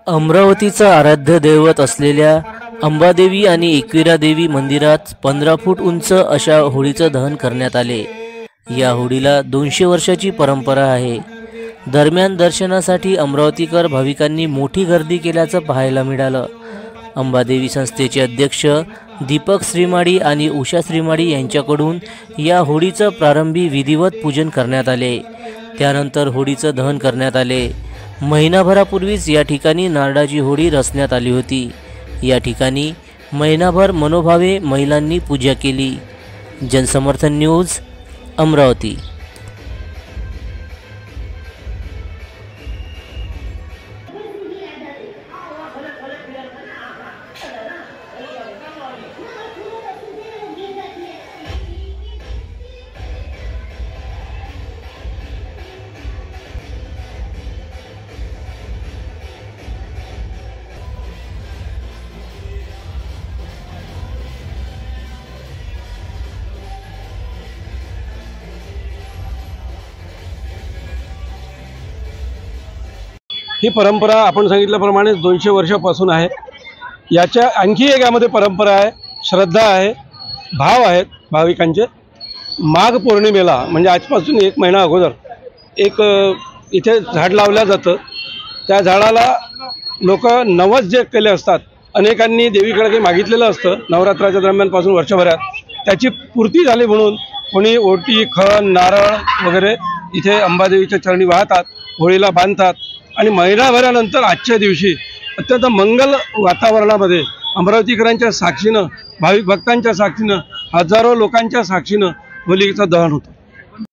अमरावतीचा आराध्य दैवत असलेल्या अंबादेवी आणि एकविरा देवी मंदिरात 15 फूट उंच अशा होडीचं दहन करण्यात आले। या होडीला 200 वर्षाची परंपरा आहे। दरम्यान दर्शनासाठी अमरावतीकर भाविकांनी मोठी गर्दी केल्याचं पाहायला मिळालं। अंबादेवी संस्थेचे अध्यक्ष दीपक श्रीमाडी आणि उषा श्रीमाडी यांच्याकडून या होडीचं प्रारंभी विधिवत पूजन करण्यात आले। त्यानंतर होडीचं दहन करण्यात आले। महिनाभरापूर्वीच या ठिकाणी नारळाची होडी रचण्यात आली होती। या ठिकाणी महिनाभर मनोभावे महिलांनी पूजा केली। जनसमर्थन न्यूज, अमरावती। ही परंपरा आपण सांगितल्याप्रमाणे 200 वर्षापासून आहे। याच्या आणखी एक यामध्ये परंपरा आहे, श्रद्धा आहे, भाव आहेत भाविकांचे। माघ पौर्णिमेला म्हणजे आजपासून 1 महिना अगोदर एक इथे झाड लावलं जातं। त्या झाडाला लोक नवस जे केले असतात, अनेकांनी देवीकडे काही मागितलेलं असतं नवरात्राच्या दरम्यानपासून वर्षभरात, त्याची पूर्ती झाली म्हणून कोणी ओटी, खण, नारळ वगैरे इथे अंबादेवीच्या चरणी वाहतात, होळीला बांधतात आणि महिनाभरानंतर आजच्या दिवशी अत्यंत मंगल वातावरणामध्ये अमरावतीकरांच्या साक्षीनं, भाविक भक्तांच्या साक्षीनं, हजारो लोकांच्या साक्षीनं होलीचं दहन होतं।